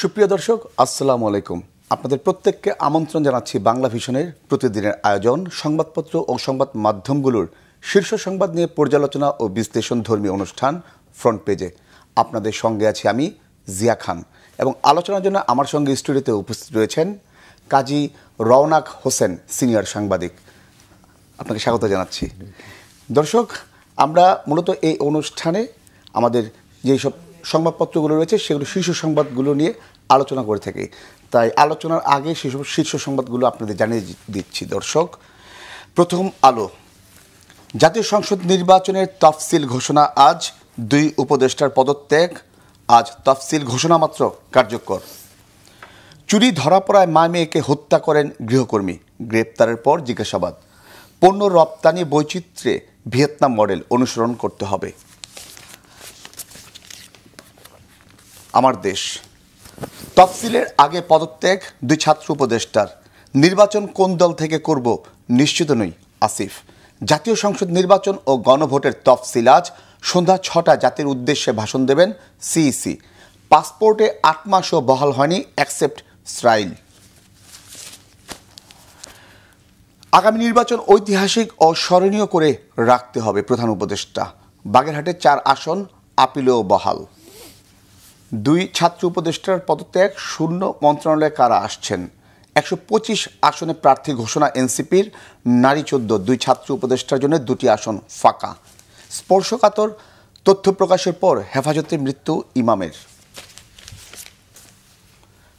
সুপ্রিয় দর্শক আসসালামু আলাইকুম। আপনাদের প্রত্যেককে আমন্ত্রণ জানাচ্ছি বাংলা ভিশনের প্রতিদিনের আয়োজন সংবাদপত্র ও সংবাদ মাধ্যমগুলোর শীর্ষ সংবাদ নিয়ে পর্যালোচনা ও বিশ্লেষণ ধর্মী অনুষ্ঠান ফ্রন্ট পেজে। আপনাদের সঙ্গে আছি আমি জিয়া খান এবং আলোচনার জন্য আমার সঙ্গে স্টুডিওতে উপস্থিত রয়েছেন কাজী রওনাক হোসেন সিনিয়র সাংবাদিক। আপনাকে স্বাগত জানাচ্ছি। দর্শক, আমরা মূলত এই অনুষ্ঠানে আমাদের যেই সব সংবাদপত্রগুলো রয়েছে সেগুলো শীর্ষ সংবাদগুলো নিয়ে আলোচনা করে থাকি। তাই আলোচনার আগে শীর্ষ সংবাদগুলো আপনাদের জানিয়ে দিচ্ছি। দর্শক, প্রথম আলো, জাতীয় সংসদ নির্বাচনের তফসিল ঘোষণা আজ, 2 উপদেষ্টার পদত্যাগ আজ তফসিল ঘোষণা মাত্র কার্যকর। চুরি ধরা পড়ায় মা মেয়েকে হত্যা করেন গৃহকর্মী, গ্রেপ্তারের পর জিজ্ঞাসাবাদ। পণ্য রপ্তানি বৈচিত্র্যে ভিয়েতনাম মডেল অনুসরণ করতে হবে। আমার দেশ, তফসিলের আগে পদত্যাগ 2 ছাত্র উপদেষ্টার, নির্বাচন কোন দল থেকে করব নিশ্চিত নই আসিফ। জাতীয় সংসদ নির্বাচন ও গণভোটের তফসিল আজ সন্ধ্যা 6টায় জাতির উদ্দেশ্যে ভাষণ দেবেন সিইসি। পাসপোর্টে 8 মাসও বহাল হয়নি অ্যাকসেপ্ট ইসরাইল। আগামী নির্বাচন ঐতিহাসিক ও স্মরণীয় করে রাখতে হবে প্রধান উপদেষ্টা। বাগেরহাটে 4 আসন আপিলেও বহাল। 2 ছাত্র উপদেষ্টার পদত্যাগ, শূন্য মন্ত্রণালয়ে কারা আসছেন। 125 আসনে প্রার্থী ঘোষণা এনসিপির, নারী 14, 2 ছাত্র উপদেষ্টার জন্য 2টি আসন ফাঁকা। স্পর্শকাতর তথ্য প্রকাশের পর হেফাজতে মৃত্যু ইমামের।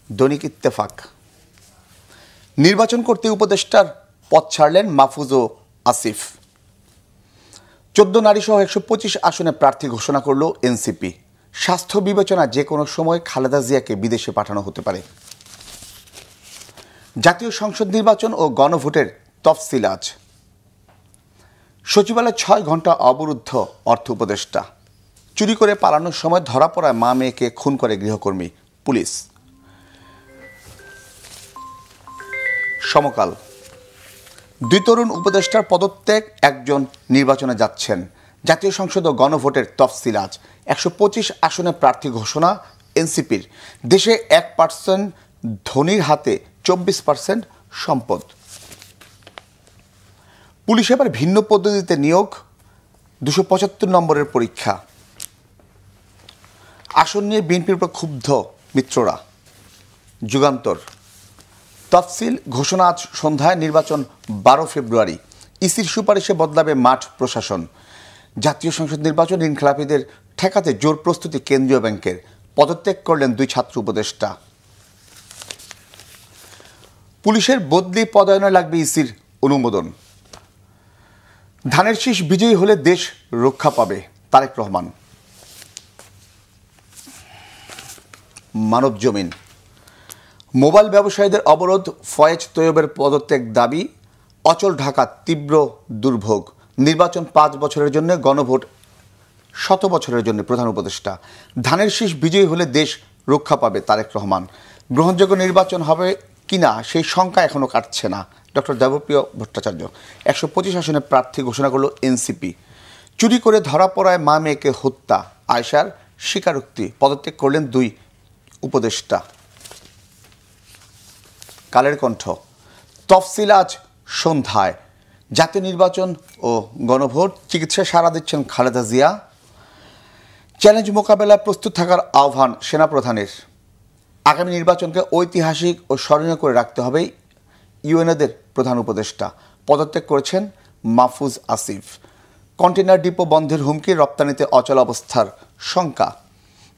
দৈনিক ইত্তেফাক, নির্বাচন করতে উপদেষ্টার পদ ছাড়লেন মাহফুজ ও আসিফ। 14 নারী সহ 125 আসনে প্রার্থী ঘোষণা করল এনসিপি। স্বাস্থ্য বিবেচনা যে কোনো সময় খালেদা জিয়াকে বিদেশে পাঠানো হতে পারে। জাতীয় সংসদ নির্বাচন ও গণভোটের তফসিল আজ। সচিবালয়ে 6 ঘন্টা অবরুদ্ধ অর্থ উপদেষ্টা। চুরি করে পালানোর সময় ধরা পড়ায় মা মেয়েকে খুন করে গৃহকর্মী, পুলিশ। সমকাল, 2 তরুণ উপদেষ্টার পদত্যাগ, 1জন নির্বাচনে যাচ্ছেন। জাতীয় সংসদ ও গণভোটের তফসিল আজ। 125 আসনে প্রার্থী ঘোষণা এনসিপির। দেশে 1% ধনীর হাতে 24% সম্পদ। পুলিশ এবার ভিন্ন পদ্ধতিতে নিয়োগ, 275 নম্বরের পরীক্ষা। আসন নিয়ে বিএনপির উপর ক্ষুব্ধ মিত্ররা। যুগান্তর, তফসিল ঘোষণা আজ সন্ধ্যায়, নির্বাচন 12 ফেব্রুয়ারি। ইসির সুপারিশে বদলাবে মাঠ প্রশাসন। জাতীয় সংসদ নির্বাচন ঋণখেলাপিদের ঠেকাতে জোর প্রস্তুতি কেন্দ্রীয় ব্যাংকের। পদত্যাগ করলেন 2 ছাত্র উপদেষ্টা। পুলিশের বদলি পদায়নে লাগবে ইসির অনুমোদন। ধানের শীষ বিজয়ী হলে দেশ রক্ষা পাবে, তারেক রহমান। মানব জমিন, মোবাইল ব্যবসায়ীদের অবরোধ, ফয়েজ তৈয়বের পদত্যাগ দাবি। অচল ঢাকা তীব্র দুর্ভোগ। নির্বাচন 5 বছরের জন্য, গণভোট 100 বছরের জন্য প্রধান উপদেষ্টা। ধানের শীষ বিজয়ী হলে দেশ রক্ষা পাবে, তারেক রহমান। গ্রহণযোগ্য নির্বাচন হবে কিনা সেই শঙ্কা এখনও কাটছে না, ডক্টর দেবপ্রিয় ভট্টাচার্য। 125 আসনে প্রার্থী ঘোষণা করল এনসিপি। চুরি করে ধরা পড়ায় মা মেয়েকে হত্যা, আয়শার স্বীকারোক্তি। পদত্যাগ করলেন 2 উপদেষ্টা। কালের কণ্ঠ, তফসিল আজ সন্ধ্যায়। জাতীয় নির্বাচন ও গণভোট, চিকিৎসায় সাড়া দিচ্ছেন খালেদা জিয়া। চ্যালেঞ্জ মোকাবেলায় প্রস্তুত থাকার আহ্বান সেনাপ্রধানের। আগামী নির্বাচনকে ঐতিহাসিক ও স্মরণীয় করে রাখতে হবে ইউএনএদের প্রধান উপদেষ্টা। পদত্যাগ করেছেন মাহফুজ আসিফ। কন্টেনার ডিপো বন্ধের হুমকি, রপ্তানিতে অচল অবস্থার শঙ্কা।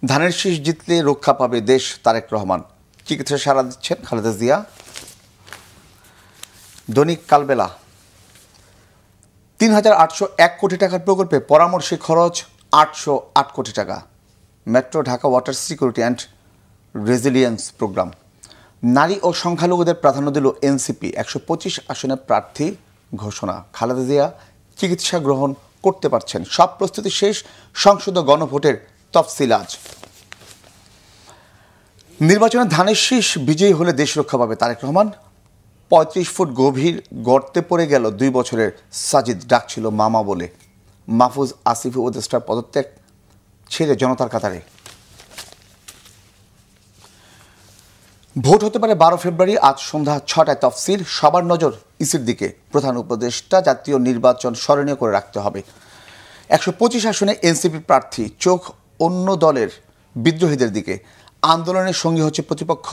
ধানের শীষ জিতলে রক্ষা পাবে দেশ, তারেক রহমান। চিকিৎসায় সাড়া দিচ্ছেন খালেদা জিয়া। দৈনিক কালবেলা, 3,801 কোটি টাকার প্রকল্পে পরামর্শে খরচ 808 কোটি টাকা। Metro Dhaka water security and resilience programme. নারী ও সংখ্যালঘুদের প্রাধান্য দিল এনসিপি। 125 আসনে প্রার্থী ঘোষণা। খালেদা জিয়া চিকিৎসা গ্রহণ করতে পারছেন, সব প্রস্তুতি শেষ। সংসদ ও গণভোটের তফসিল আজ। নির্বাচনে ধানের শীষ বিজয়ী হলে দেশ রক্ষা পাবে, তারেক রহমান। 35 ফুট গভীর গর্তে পড়ে গেল 2 বছরের সাজিদ, ডাকছিল মামা বলে। মাহফুজ আসিফ উপদেষ্টার পদত্যাগ ছেড়ে জনতার কাতারে। ভোট হতে পারে 12 ফেব্রুয়ারি। আজ সন্ধ্যা 6টায় তফসিল। সবার নজর ইসির দিকে। প্রধান উপদেষ্টা জাতীয় নির্বাচন স্মরণীয় করে রাখতে হবে। 125 আসনে এনসিপি প্রার্থী, চোখ অন্য দলের বিদ্রোহীদের দিকে। আন্দোলনের সঙ্গী হচ্ছে প্রতিপক্ষ।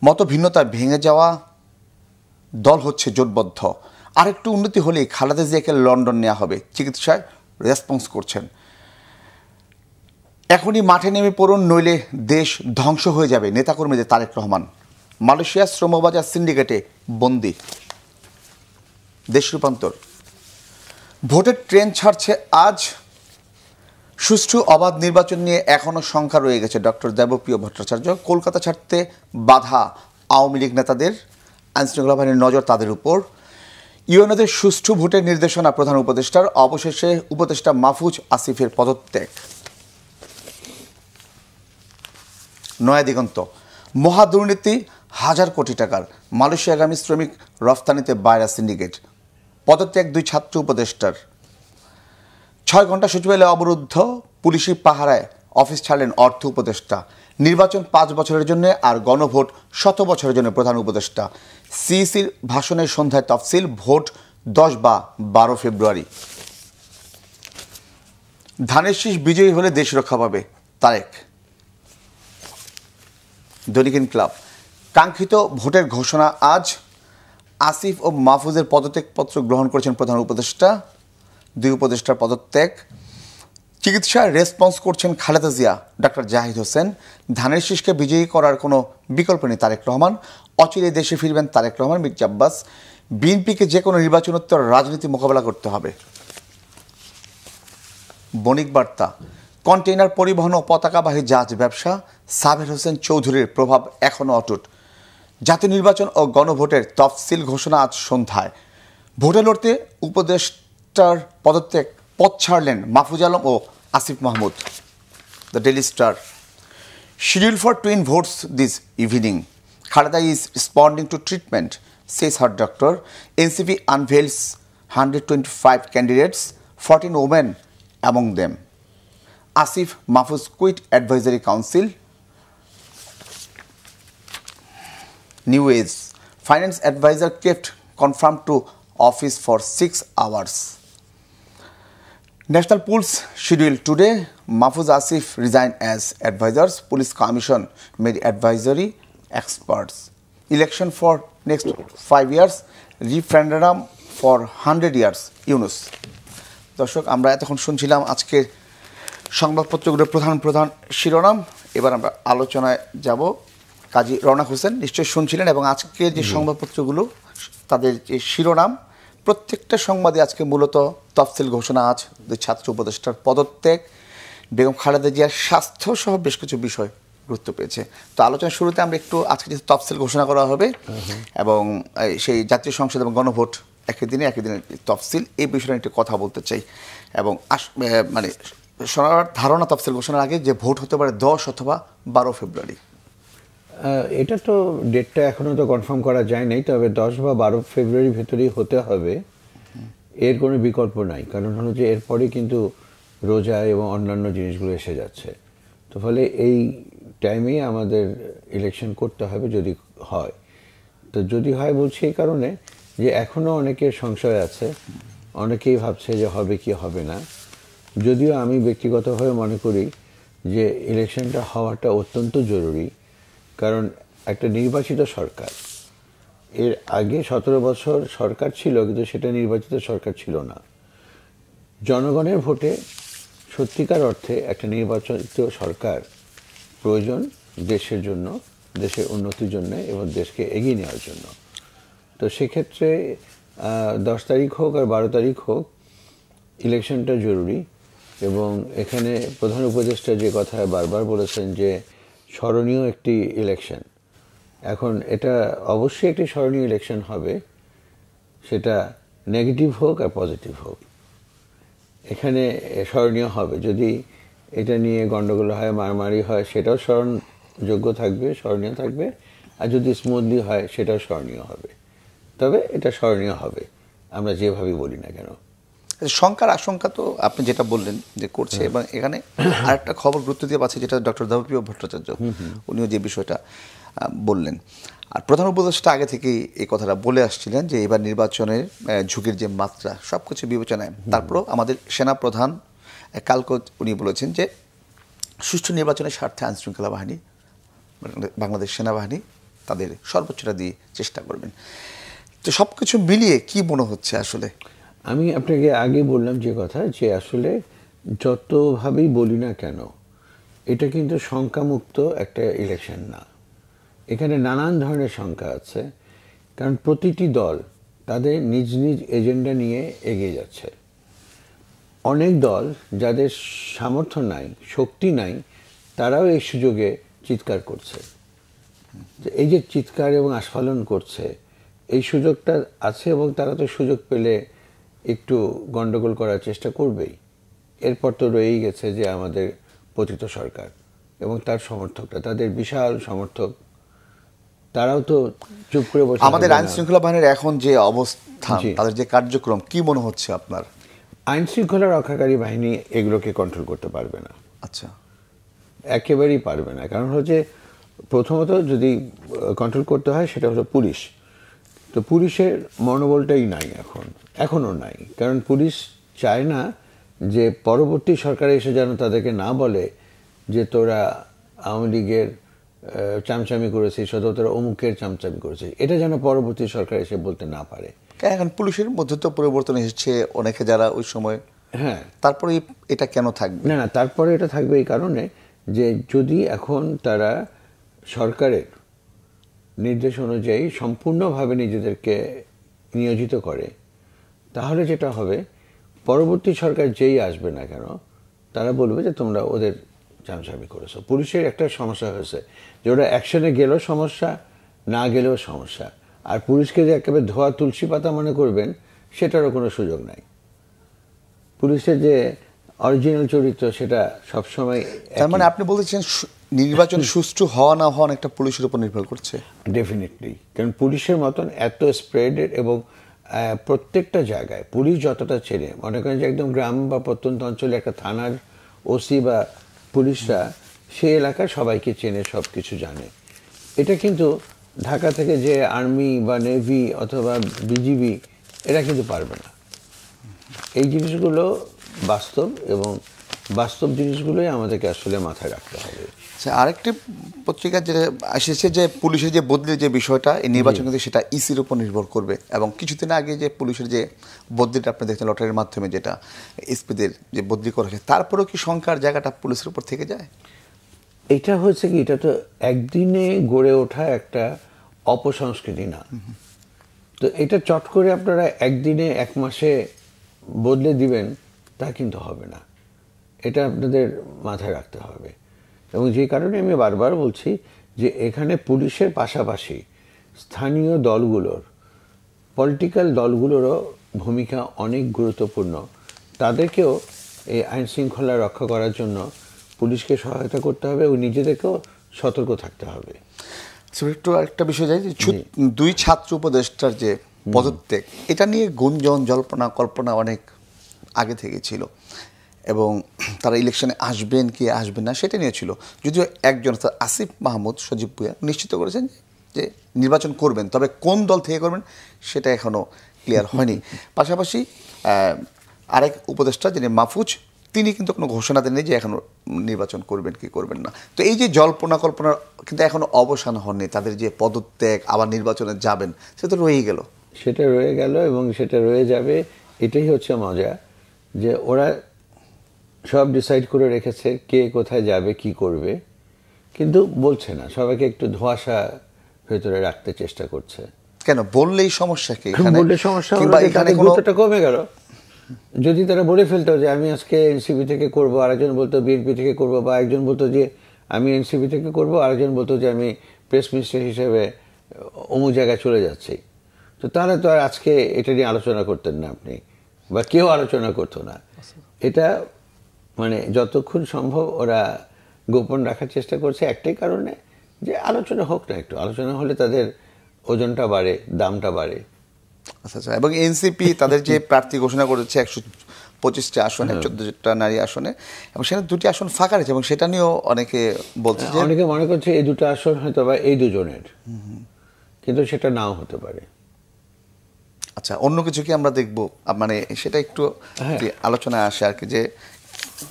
মতভিন্নতা ভেঙে যাওয়া দল হচ্ছে জোটবদ্ধ। আরেকটু উন্নতি হলেই খালেদা জিয়াকে লন্ডন নেওয়া হবে। চিকিৎসায় রেসপন্স করছেন। এখনই মাঠে নেমে পড়ুন, নইলে দেশ ধ্বংস হয়ে যাবে, নেতাকর্মীদের তারেক রহমান। মালয়েশিয়ার শ্রমবাজার সিন্ডিকেটে বন্দী। দেশ রূপান্তর। ভোটের ট্রেন ছাড়ছে আজ। সুষ্ঠু অবাধ নির্বাচন নিয়ে এখনও শঙ্কা রয়ে গেছে ডক্টর দেবপ্রিয় ভট্টাচার্য। কলকাতা ছাড়তে বাধা আওয়ামী লীগ নেতাদের। আইনশৃঙ্খলা বাহিনীর নজর তাদের উপর। ইউএনওতে সুষ্ঠু ভোটের নির্দেশনা প্রধান উপদেষ্টার। অবশেষে উপদেষ্টা মাহফুজ আসিফের পদত্যাগ। নয়া দিগন্ত। মহা দুর্নীতি, 1000 কোটি টাকার। মালয়েশিয়াগামী শ্রমিক রফতানিতে বাইরা সিন্ডিকেট। পদত্যাগ 2 ছাত্র উপদেষ্টার। 6 ঘন্টা সচিবালয়ে অবরুদ্ধ, পুলিশি পাহারায় অফিস ছাড়লেন অর্থ উপদেষ্টা। নির্বাচন 5 বছরের জন্য আর গণভোট 100 বছরের জন্য প্রধান উপদেষ্টা। সিইসির ভাষণের সন্ধ্যায় তফসিল। ভোট 10 বা 12 ফেব্রুয়ারি। ধানের শীষ বিজয়ী হলে দেশ রক্ষা পাবে, তারেক। দৈনিক ইনকিলাব। কাঙ্ক্ষিত ভোটের ঘোষণা আজ। আসিফ ও মাহফুজের পদত্যাগপত্র গ্রহণ করেছেন প্রধান উপদেষ্টা। 2 উপদেষ্টার পদত্যাগ। চিকিৎসায় রেসপন্স করছেন খালেদা জিয়া, ডক্টর জাহিদ হোসেন। ধানের শীষকে বিজয়ী করার কোনো বিকল্প নেই তারেক রহমান। অচিরে দেশে ফিরবেন তারেক রহমান। মির্জা আব্বাস। বিএনপিকে যে কোনো নির্বাচনোত্তর রাজনীতি মোকাবেলা করতে হবে। বণিক বার্তা। কন্টেইনার পরিবহন ও পতাকাবাহী জাহাজ ব্যবসা। সাবের হোসেন চৌধুরীর প্রভাব এখনও অটুট। জাতীয় নির্বাচন ও গণভোটের তফসিল ঘোষণা আজ সন্ধ্যায়। ভোটে লড়তে উপদেষ্টার পদত্যাগ, পদ ছাড়লেন মাহফুজ আলম ও Asif Mahmud. The Daily Star. Schedule for twin votes this evening. Khaleda is responding to treatment, says her doctor. NCP unveils 125 candidates, 14 women among them. Asif Mahfouz quit Advisory Council. New Age. Finance advisor kept confirmed to office for 6 hours. National polls scheduled today. Mahfouz Asif resigned as advisors. Police Commission made advisory experts. Election for next 5 years. Referendum for 100 years. Yunus. দর্শক, আমরা এতক্ষণ শুনছিলাম আজকের সংবাদপত্রগুলোর প্রধান শিরোনাম। এবার আমরা আলোচনায় যাব। কাজী রওনাক হোসেন নিশ্চয়ই শুনছিলেন, এবং আজকের যে সংবাদপত্রগুলো তাদের যে শিরোনাম, প্রত্যেকটা সংবাদে আজকে মূলত তফসিল ঘোষণা আজ, 2 ছাত্র উপদেষ্টার পদত্যাগ, বেগম খালেদা জিয়ার স্বাস্থ্য সহ বেশ কিছু বিষয় গুরুত্ব পেয়েছে। তো আলোচনার শুরুতে আমরা একটু আজকে যে তফসিল ঘোষণা করা হবে এবং সেই জাতীয় সংসদ এবং গণভোট একই দিনে তফসিল, এই বিষয়ে একটু কথা বলতে চাই। এবং মানে শোনার ধারণা তফসিল ঘোষণার আগে যে ভোট হতে পারে 10 অথবা 12 ফেব্রুয়ারি। এটা তো ডেটটা এখনও তো কনফার্ম করা যায় নাই, তবে 10 বা 12 ফেব্রুয়ারির ভেতরেই হতে হবে, এর কোনো বিকল্প নাই। কারণ হলো যে এরপরে কিন্তু রোজা এবং অন্যান্য জিনিসগুলো এসে যাচ্ছে। তো ফলে এই টাইমেই আমাদের ইলেকশন করতে হবে যদি হয়। তো যদি হয় বলছি এই কারণে যে এখনও অনেকের সংশয় আছে, অনেকেই ভাবছে যে হবে কি হবে না। যদিও আমি ব্যক্তিগতভাবে মনে করি যে ইলেকশনটা হওয়াটা অত্যন্ত জরুরি, কারণ একটা নির্বাচিত সরকার, এর আগে 17 বছর সরকার ছিল কিন্তু সেটা নির্বাচিত সরকার ছিল না। জনগণের ভোটে সত্যিকার অর্থে একটা নির্বাচিত সরকার প্রয়োজন দেশের জন্য, দেশের উন্নতির জন্য এবং দেশকে এগিয়ে নেওয়ার জন্য। তো সেক্ষেত্রে 10 তারিখ হোক আর 12 তারিখ হোক, ইলেকশনটা জরুরি। এবং এখানে প্রধান উপদেষ্টা যে কথা বারবার বলেছেন যে স্মরণীয় একটি ইলেকশন, এখন এটা অবশ্যই একটি স্মরণীয় ইলেকশন হবে, সেটা নেগেটিভ হোক আর পজিটিভ হোক, এখানে স্মরণীয় হবে। যদি এটা নিয়ে গণ্ডগোল হয়, মারামারি হয়, সেটাও স্মরণযোগ্য থাকবে, স্মরণীয় থাকবে। আর যদি স্মুথলি হয় সেটাও স্মরণীয় হবে। তবে এটা স্মরণীয় হবে, আমরা যেভাবেই বলি না কেন। শঙ্কার আশঙ্কা তো আপনি যেটা বললেন যে করছে, এবং এখানে আরেকটা খবর গুরুত্ব দিয়ে পাচ্ছে, যেটা ডক্টর দেবপ্রিয় ভট্টাচার্য, উনিও যে বিষয়টা বললেন। আর প্রধান উপদেষ্টা আগে থেকেই এই কথাটা বলে আসছিলেন যে এবার নির্বাচনের ঝুঁকির যে মাত্রা সব কিছু বিবেচনায়, তারপরও আমাদের সেনাপ্রধান কালকে উনি বলেছেন যে সুষ্ঠু নির্বাচনের স্বার্থে আইনশৃঙ্খলা বাহিনী, বাংলাদেশ সেনাবাহিনী তাদের সর্বোচ্চটা দিয়ে চেষ্টা করবেন। তো সব কিছু মিলিয়ে কি মনে হচ্ছে আসলে? আমি আপনাকে আগে বললাম যে কথা, যে আসলে যতভাবেই বলি না কেন এটা কিন্তু শঙ্কামুক্ত একটা ইলেকশন না। এখানে নানান ধরনের শঙ্কা আছে, কারণ প্রতিটি দল তাদের নিজ নিজ এজেন্ডা নিয়ে এগিয়ে যাচ্ছে। অনেক দল যাদের সামর্থ্য নাই, শক্তি নাই, তারাও এই সুযোগে চিৎকার করছে। এই যে চিৎকার এবং আস্ফালন করছে, এই সুযোগটা আছে এবং তারা তো সুযোগ পেলে একটু গন্ডগোল করার চেষ্টা করবেই। এরপর তো রয়েই গেছে যে আমাদের পতিত সরকার এবং তার সমর্থকরা, তাদের বিশাল সমর্থক, তারাও তো চুপ করে বসে। আমাদের আইন শৃঙ্খলা বাহিনীর এখন যে অবস্থান, তাদের যে কার্যক্রম, কি মনে হচ্ছে আপনার? আইন শৃঙ্খলা রক্ষাকারী বাহিনী এগুলোকে কন্ট্রোল করতে পারবে না। আচ্ছা, একেবারেই পারবে না। কারণ হচ্ছে প্রথমত যদি কন্ট্রোল করতে হয় সেটা হলো পুলিশ। তো পুলিশের মনোবলটাই নাই, এখনও নাই। কারণ পুলিশ চায় না যে পরবর্তী সরকারে এসে যেন তাদেরকে না বলে যে তোরা আওয়ামী লীগের চামচামি করেছিস, অথবা তোরা অমুকের চামচামি করেছিস, এটা যেন পরবর্তী সরকার এসে বলতে না পারে। এখন পুলিশের মধ্যে তো পরিবর্তন এসেছে অনেকে, যারা ওই সময়, হ্যাঁ, তারপরে এটা কেন থাকবে? না, তারপরে এটা থাকবে এই কারণে যে যদি এখন তারা সরকারের নির্দেশ অনুযায়ী সম্পূর্ণভাবে নিজেদেরকে নিয়োজিত করে, তাহলে যেটা হবে পরবর্তী সরকার যেই আসবে না কেন তারা বলবে যে তোমরা ওদের চামচামি করেছো। পুলিশের একটা সমস্যা হয়েছে যে ওরা অ্যাকশনে গেলেও সমস্যা, না গেলেও সমস্যা। আর পুলিশকে যে একেবারে ধোয়া তুলসী পাতা মনে করবেন, সেটারও কোনো সুযোগ নাই। পুলিশের যে অরিজিনাল চরিত্র সেটা সবসময়। তার মানে আপনি বলছেন নির্বাচন সুষ্ঠু হওয়া না হওয়া একটা পুলিশের উপর নির্ভর করছে? ডেফিনেটলি। কারণ পুলিশের মতন এত স্প্রেডেড এবং প্রত্যেকটা জায়গায় পুলিশ যতটা চেনে, মনে করেন যে একদম গ্রাম বা প্রত্যন্ত অঞ্চলে একটা থানার ওসি বা পুলিশরা সেই এলাকার সবাইকে চেনে, সব কিছু জানে। এটা কিন্তু ঢাকা থেকে যে আর্মি বা নেভি অথবা বিজিবি এরা কিন্তু পারবে না। এই জিনিসগুলো বাস্তব, এবং বাস্তব জিনিসগুলোই আমাদেরকে আসলে মাথায় রাখতে হবে। আরেকটি পত্রিকা যেটা এসেছে যে পুলিশের যে বদলির যে বিষয়টা, এই নির্বাচন কিন্তু সেটা ইসির উপর নির্ভর করবে। এবং কিছুদিন আগে যে পুলিশের যে বদলিটা আপনি দেখছেন লটারির মাধ্যমে, যেটা এসপিদের যে বদলি করা হয়েছে, তারপরেও কি সংখ্যার জায়গাটা পুলিশের উপর থেকে যায়? এটা হচ্ছে কি, এটা তো একদিনে গড়ে ওঠা একটা অপসংস্কৃতি না। তো এটা চট করে আপনারা একদিনে এক মাসে বদলে দিবেন তা কিন্তু হবে না। এটা আপনাদের মাথায় রাখতে হবে। এবং যে কারণে আমি বারবার বলছি যে এখানে পুলিশের পাশাপাশি স্থানীয় দলগুলোর, পলিটিক্যাল দলগুলোরও ভূমিকা অনেক গুরুত্বপূর্ণ। তাদেরকেও এই আইন শৃঙ্খলা রক্ষা করার জন্য পুলিশকে সহায়তা করতে হবে এবং নিজেদেরকেও সতর্ক থাকতে হবে। একটু আরেকটা বিষয় যাই, দুই ছাত্র উপদেষ্টার যে পদত্যাগ, এটা নিয়ে গুঞ্জন, জল্পনা কল্পনা অনেক আগে থেকে ছিল, এবং তারা ইলেকশনে আসবেন কি আসবেন না সেটা নিয়ে ছিল। যদিও একজন আসিফ মাহমুদ সজীব ভুঁইয়া নিশ্চিত করেছেন যে নির্বাচন করবেন, তবে কোন দল থেকে করবেন সেটা এখনও ক্লিয়ার হয়নি। পাশাপাশি আরেক উপদেষ্টা যিনি মাহফুজ, তিনি কিন্তু কোনো ঘোষণা দেননি যে এখন নির্বাচন করবেন কি করবেন না। তো এই যে জল্পনা কল্পনার কিন্তু এখনো অবসান হয়নি, তাদের যে পদত্যাগ, আবার নির্বাচনে যাবেন, সেটা রয়েই গেল। সেটা রয়ে গেল এবং সেটা রয়ে যাবে। এটাই হচ্ছে মজা, যে ওরা সব ডিসাইড করে রেখেছে কে কোথায় যাবে, কি করবে, কিন্তু বলছে না। সবাইকে একটু ধোঁয়াশা ভেতরে রাখতে চেষ্টা করছে। কেন বললেই সমস্যা কি? বললে সমস্যা হলো যে তাদের গুরুত্বটা কমে গেল। যদি তারা বলে ফেলতো যে আমি আজকে এনসিপি থেকে করবো, আরেকজন বলতো বিএনপি থেকে করবো, বা একজন বলতো যে আমি এনসিপি থেকে করবো, আরেকজন বলতো যে আমি প্রেস মিনিস্টার হিসেবে অমুক জায়গায় চলে যাচ্ছি, তো তাহলে তো আর আজকে এটা নিয়ে আলোচনা করতেন না আপনি, বা কেউ আলোচনা করতো না। এটা মানে যতক্ষণ সম্ভব ওরা গোপন রাখার চেষ্টা করছে একটাই কারণে, যে আলোচনা হোক না, একটু আলোচনা হলে তাদের ওজনটা বাড়ে, দামটা বাড়ে। আচ্ছা, এবং এনসিপি তাদের যে প্রার্থী ঘোষণা করেছে 25টা আসনে, 14টা নারী আসনে, এবং সেখানে 2টি আসন ফাঁকা রয়েছে, এবং সেটা নিয়েও অনেকে বলছে যে অনেকে মনে করছে এই দুটো আসন হয়তো বা এই দুজনের, কিন্তু সেটা নাও হতে পারে। আচ্ছা, অন্য কিছু কি আমরা দেখবো? মানে সেটা একটু যদি আলোচনায় আসে আর কি, যে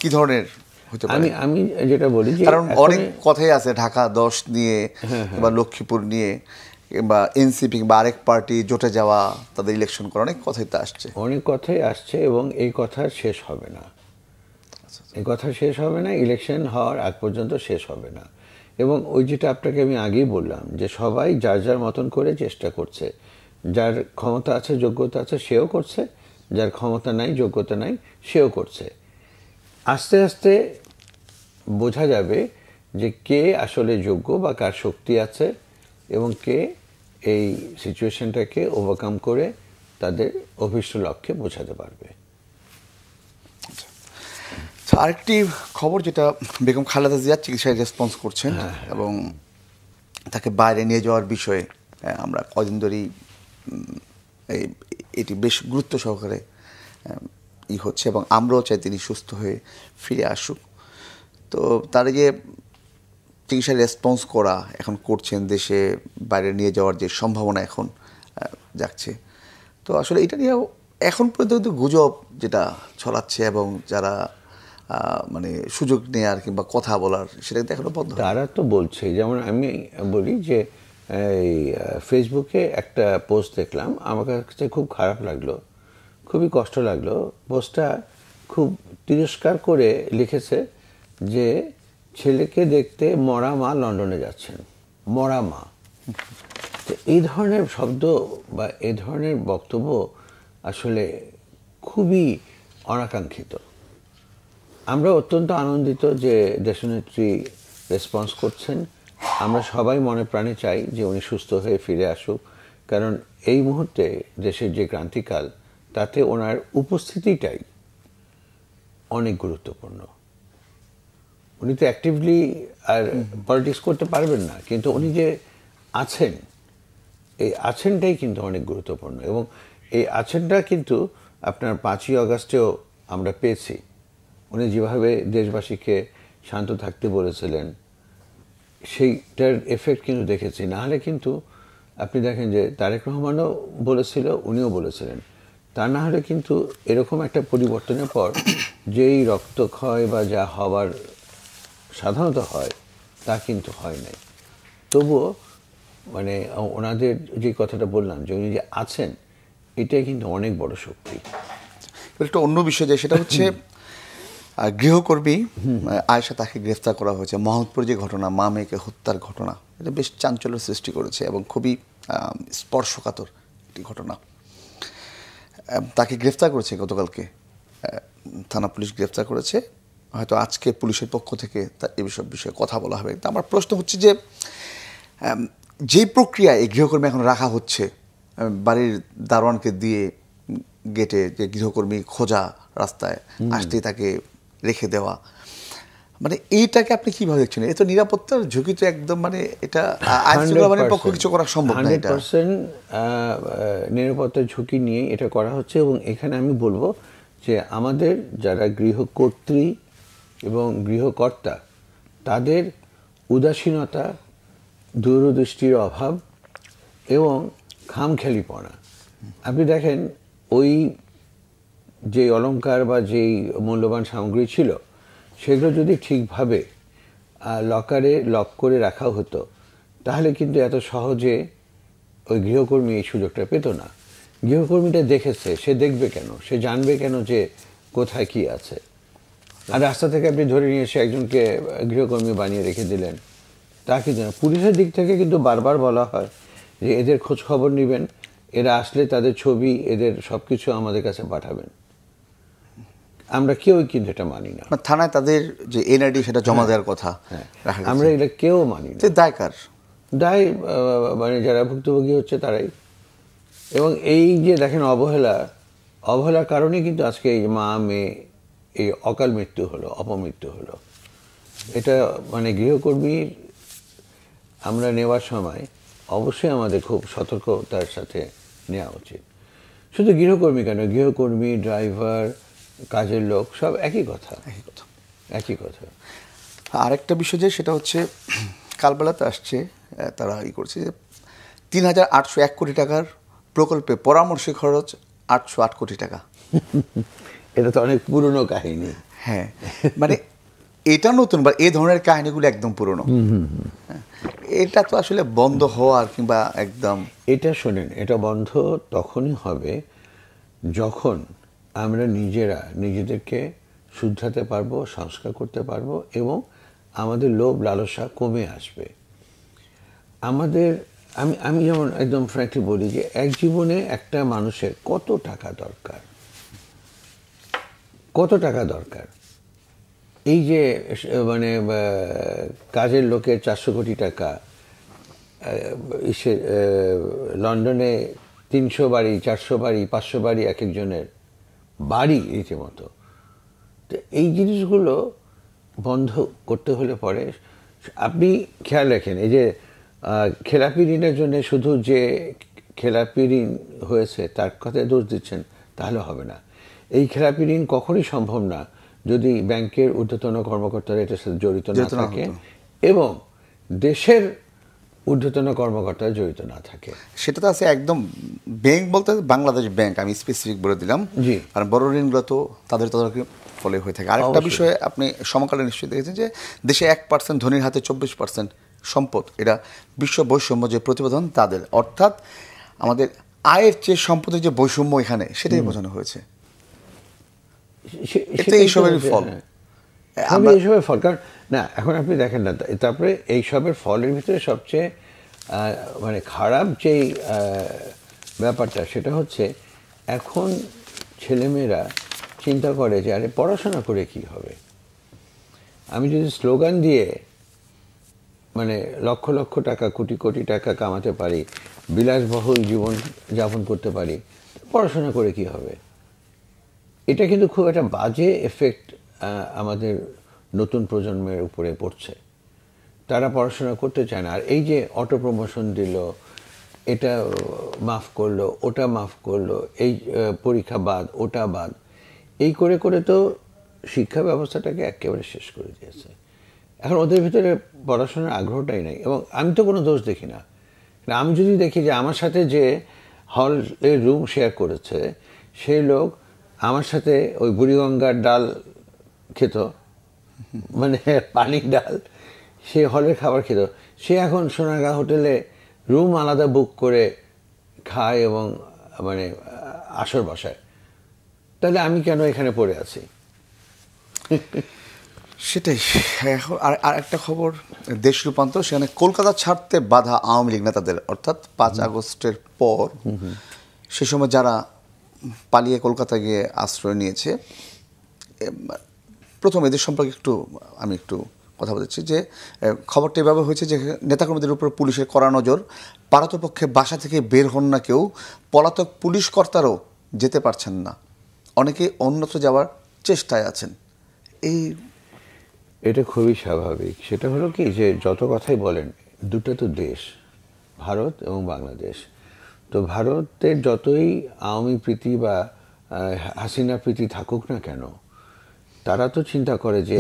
কি ধরনের হতে পারে। আমি যেটা বলি যে কারণ অনেক কথাই আছে ঢাকা 10 নিয়ে কিংবা লক্ষ্মীপুর নিয়ে কিংবা এনসিপি কিংবা আরেক পার্টি জোটে যাওয়া, তাদের ইলেকশন করা, অনেক কথাই তো আসছে। অনেক কথাই আসছে, এবং এই কথা শেষ হবে না। এই কথা শেষ হবে না, ইলেকশন হওয়ার আগ পর্যন্ত শেষ হবে না। এবং ওই যেটা আপনাকে আমি আগেই বললাম, যে সবাই যার যার মতন করে চেষ্টা করছে। যার ক্ষমতা আছে, যোগ্যতা আছে, সেও করছে, যার ক্ষমতা নাই, যোগ্যতা নাই, সেও করছে। আস্তে আস্তে বোঝা যাবে যে কে আসলে যোগ্য বা কার শক্তি আছে, এবং কে এই সিচুয়েশনটাকে ওভারকাম করে তাদের অভীষ্ট লক্ষ্যে পৌঁছাতে পারবে। আরেকটি খবর, যেটা বেগম খালেদা জিয়া চিকিৎসায় রেসপন্স করছেন, এবং তাকে বাইরে নিয়ে যাওয়ার বিষয়ে আমরা কদিন ধরেই এটি বেশ গুরুত্ব সহকারে হচ্ছে, এবং আমরাও চাই তিনি সুস্থ হয়ে ফিরে আসুক। তো তার যে চিকিৎসায় রেসপন্স করা এখন করছেন, দেশে বাইরে নিয়ে যাওয়ার যে সম্ভাবনা এখন যাচ্ছে, তো আসলে এটা নিয়েও এখন পর্যন্ত গুজব যেটা ছড়াচ্ছে, এবং যারা মানে সুযোগ নেয়ার কিংবা কথা বলার, সেটা কিন্তু এখনো বন্ধ। তারা তো বলছে, যেমন আমি বলি যে এই ফেসবুকে একটা পোস্ট দেখলাম, আমার কাছে খুব খারাপ লাগলো, খুবই কষ্ট লাগলো। পোস্টটা খুব তিরস্কার করে লিখেছে যে ছেলেকে দেখতে মরা মা লন্ডনে যাচ্ছেন, মরা মা। তো এই ধরনের শব্দ বা এই ধরনের বক্তব্য আসলে খুবই অনাকাঙ্ক্ষিত। আমরা অত্যন্ত আনন্দিত যে দেশনেত্রী রেসপন্স করছেন। আমরা সবাই মনে প্রাণে চাই যে উনি সুস্থ হয়ে ফিরে আসুক, কারণ এই মুহূর্তে দেশের যে ক্রান্তিকাল, তাতে ওনার উপস্থিতিটাই অনেক গুরুত্বপূর্ণ। উনি তো অ্যাক্টিভলি আর পলিটিক্স করতে পারবেন না, কিন্তু উনি যে আছেন, এই আছেনটাই কিন্তু অনেক গুরুত্বপূর্ণ। এবং এই আছেনটা কিন্তু আপনার 5ই আগস্টেও আমরা পেয়েছি। উনি যেভাবে দেশবাসীকে শান্ত থাকতে বলেছিলেন, সেইটার এফেক্ট কিন্তু দেখেছি। নাহলে কিন্তু আপনি দেখেন যে তারেক রহমানও বলেছিল, উনিও বলেছিলেন, তা না হলে কিন্তু এরকম একটা পরিবর্তনের পর যেই রক্তক্ষয় বা যা হবার সাধারণত হয়, তা কিন্তু হয় নাই। তবুও মানে ওনাদের যে কথাটা বললাম, যে উনি যে আছেন, এটাই কিন্তু অনেক বড় শক্তি। একটা অন্য বিষয়, যে সেটা হচ্ছে গৃহকর্মী আয়েশা, তাকে গ্রেফতার করা হয়েছে। মোহাম্মদপুর যে ঘটনা, মা মেয়েকে হত্যার ঘটনা, এটা বেশ চাঞ্চল্যের সৃষ্টি করেছে এবং খুবই স্পর্শকাতর একটি ঘটনা। তাকে গ্রেফতার করেছে গতকালকে, থানা পুলিশ গ্রেফতার করেছে। হয়তো আজকে পুলিশের পক্ষ থেকে তার এই বিষয়ে কথা বলা হবে। তা আমার প্রশ্ন হচ্ছে যে যেই প্রক্রিয়ায় এই গৃহকর্মী এখন রাখা হচ্ছে, বাড়ির দারোয়ানকে দিয়ে গেটে যে গৃহকর্মী খোঁজা, রাস্তায় আসতেই তাকে রেখে দেওয়া, মানে এইটাকে আপনি কিভাবে দেখছেন? এ তো নিরাপত্তার ঝুঁকি, তো একদম মানে এটা আইনশৃঙ্খলার পক্ষে কিছু করা সম্ভব না। 100% নিরাপত্তার ঝুঁকি নিয়ে এটা করা হচ্ছে। এবং এখানে আমি বলবো যে আমাদের যারা গৃহকর্ত্রী এবং গৃহকর্তা, তাদের উদাসীনতা, দূরদৃষ্টির অভাব এবং খামখেয়ালিপনা। আপনি দেখেন, ওই যে অলংকার বা যেই মূল্যবান সামগ্রী ছিল, সেগুলো যদি ঠিকভাবে লকারে লক করে রাখা হতো, তাহলে কিন্তু এত সহজে ওই গৃহকর্মী এই সুযোগটা পেত না। গৃহকর্মীটা দেখেছে, সে দেখবে কেন, সে জানবে কেন যে কোথায় কি আছে? আর রাস্তা থেকে আপনি ধরে নিয়ে এসে একজনকে গৃহকর্মী বানিয়ে রেখে দিলেন, তা কিন্তু না। পুলিশের দিক থেকে কিন্তু বারবার বলা হয় যে এদের খোঁজ খবর নেবেন, এরা আসলে তাদের ছবি, এদের সব কিছু আমাদের কাছে পাঠাবেন। আমরা কেউই কিন্তু এটা মানি না। থানায় তাদের যে এনআইডি, সেটা জমা দেওয়ার কথা, আমরা এটা কেউ মানি না। দায় কার? দায় মানে যারা ভুক্তভোগী হচ্ছে তারাই। এবং এই যে দেখেন অবহেলার কারণে কিন্তু আজকে এই মা মেয়ে এই অকাল মৃত্যু হলো, অপমৃত্যু হলো। এটা মানে গৃহকর্মীর আমরা নেওয়ার সময় অবশ্যই আমাদের খুব সতর্কতার সাথে নেওয়া উচিত। শুধু গৃহকর্মী কেন, গৃহকর্মী, ড্রাইভার, কাজের লোক সব একই কথা। আরেকটা বিষয় যে সেটা হচ্ছে কালবেলাতে আসছে, তারা করছে যে ৩,৮০১ কোটি টাকার প্রকল্পে পরামর্শে খরচ ৮০৮ কোটি টাকা। এটা তো অনেক পুরনো কাহিনী। হ্যাঁ, মানে এটা নতুন বা এই ধরনের কাহিনীগুলো একদম পুরনো। এটা তো আসলে বন্ধ হওয়ার কিংবা একদম, এটা শোনেন, এটা বন্ধ তখনই হবে যখন আমরা নিজেদেরকে শুধরাতে পারবো, সংস্কার করতে পারবো এবং আমাদের লোভ লালসা কমে আসবে। আমি যেমন একদম ফ্র্যাঙ্কলি বলি যে এক জীবনে একটা মানুষের কত টাকা দরকার। এই যে মানে কাজের লোকের 400 কোটি টাকা, লন্ডনে 300 বাড়ি, 400 বাড়ি, 500 বাড়ি, এক একজনের বাড়ি রীতিমতো। তো এই জিনিসগুলো বন্ধ করতে হলে পরে আপনি খেয়াল রাখেন, এই যে খেলাপি ঋণের জন্য শুধু যে খেলাপি ঋণ হয়েছে তার কথায় দোষ দিচ্ছেন, তাহলে হবে না। এই খেলাপি ঋণ কখনই সম্ভব না যদি ব্যাংকের ঊর্ধ্বতন কর্মকর্তারা এটার সাথে জড়িত না থাকে এবং দেশের ঊর্ধ্বতন কর্মকর্তারা জড়িত না থাকে। সেটা তো আছে একদম। ব্যাংক বলতে বাংলাদেশ ব্যাংক আমি স্পেসিফিক বলে দিলাম, জি, কারণ বড় ঋণগুলো তো তাদের তদারকি ফলে হয়ে থাকে। আরেকটা বিষয়ে আপনি সমকালে নিশ্চয়ই দেখেছেন যে দেশে 1% ধনীর হাতে 24% সম্পদ। এটা বিশ্ব বৈষম্য যে প্রতিবেদন তাদের, অর্থাৎ আমাদের আয়ের চেয়ে সম্পদের যে বৈষম্য এখানে, সেটাই বোঝানো হয়েছে। এটা এইসবের ফল, এইসবের ফল। কারণ না, এখন আপনি দেখেন না, তারপরে এইসবের ফলের ভিতরে সবচেয়ে মানে খারাপ যেই ব্যাপারটা সেটা হচ্ছে এখন ছেলেমেয়েরা চিন্তা করে যে আরে পড়াশোনা করে কি হবে। আমি যদি স্লোগান দিয়ে মানে লক্ষ লক্ষ টাকা, কোটি কোটি টাকা কামাতে পারি, বিলাসবহুল জীবন যাপন করতে পারি, পড়াশোনা করে কি হবে। এটা কিন্তু খুব একটা বাজে এফেক্ট আমাদের নতুন প্রজন্মের উপরে পড়ছে। তারা পড়াশোনা করতে চায় না। আর এই যে অটো প্রমোশন দিল, এটা মাফ করলো, ওটা মাফ করলো, এই পরীক্ষা বাদ, ওটা বাদ, এই করে করে তো শিক্ষা ব্যবস্থাটাকে একেবারে শেষ করে দিয়েছে। এখন ওদের ভিতরে পড়াশোনার আগ্রহটাই নেই। এবং আমি তো কোনো দোষ দেখি না। আমি যদি দেখি যে আমার সাথে যে হলের রুম শেয়ার করেছে সেই লোক আমার সাথে ওই বুড়িগঙ্গার ডাল খেত, মানে পানির ডাল, সে হলের খাবার খেত, সে এখন সোনারগাঁ হোটেলে রুম আলাদা বুক করে খায় এবং মানে আসর বসায়। তাহলে আমি কেন এখানে পড়ে আছি? সেটাই। এখন আর একটা খবর, দেশ রূপান্তর, সেখানে কলকাতা ছাড়তে বাধা আওয়ামী লীগ নেতাদের, অর্থাৎ 5 আগস্টের পর সে সময় যারা পালিয়ে কলকাতা গিয়ে আশ্রয় নিয়েছে, প্রথম এদের সম্পর্কে আমি একটু কথা বলছি যে খবরটা এভাবে হয়েছে যে নেতাকর্মীদের উপর পুলিশের কড়া নজর, পারতপক্ষে বাসা থেকে বের হন না কেউ, পলাতক পুলিশ কর্তারাও যেতে পারছেন না, অনেকে অন্যত্র যাওয়ার চেষ্টায় আছেন। এটা খুবই স্বাভাবিক। সেটা হলো কি যে যত কথাই বলেন, দুটো তো দেশ, ভারত এবং বাংলাদেশ। তো ভারতের যতই আওয়ামী প্রীতি বা হাসিনা প্রীতি থাকুক না কেন, তারা তো চিন্তা করে যে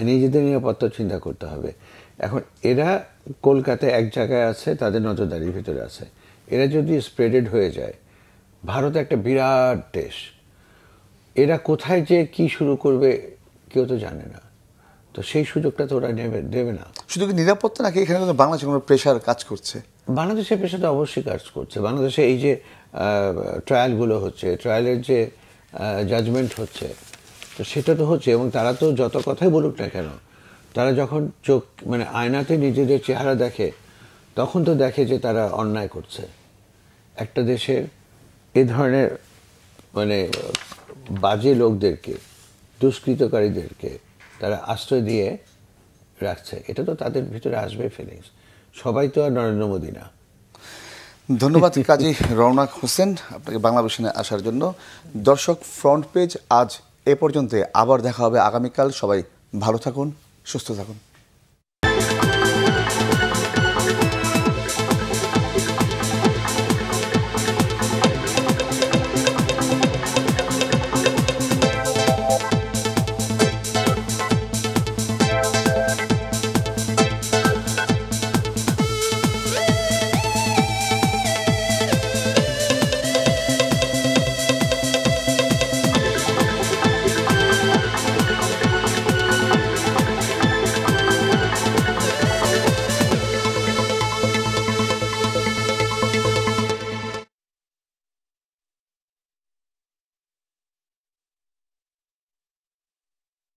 নিজেদের নিরাপত্তা চিন্তা করতে হবে। এখন এরা কলকাতায় এক জায়গায় আছে, তাদের নজরদারির ভিতরে আছে। এরা যদি স্প্রেডেড হয়ে যায়, ভারত একটা বিরাট দেশ, এরা কোথায় যে কি শুরু করবে কেউ তো জানে না। তো সেই সুযোগটা তো ওরা দেবে না। শুধু কি নিরাপত্তা নাকি এখানে বাংলাদেশে কোনো প্রেশার কাজ করছে? বাংলাদেশের প্রেশার তো অবশ্যই কাজ করছে। বাংলাদেশে এই যে ট্রায়ালগুলো হচ্ছে, ট্রায়ালের যে জাজমেন্ট হচ্ছে, তো সেটা তো হচ্ছে। এবং তারা তো যত কথাই বলুক না কেন, তারা যখন চোখ মানে আয়নাতে নিজেদের চেহারা দেখে, তখন তো দেখে যে তারা অন্যায় করছে। একটা দেশের এ ধরনের মানে বাজে লোকদেরকে, দুষ্কৃতকারীদেরকে তারা আশ্রয় দিয়ে রাখছে, এটা তো তাদের ভিতরে আসবে ফিলিংস। সবাই তো আর নরেন্দ্র মোদী না। ধন্যবাদ কাজী রওনাক হোসেন আপনাকে বাংলা ভিশনে আসার জন্য। দর্শক, ফ্রন্ট পেজ আজ এ পর্যন্ত, আবার দেখা হবে আগামীকাল। সবাই ভালো থাকুন, সুস্থ থাকুন।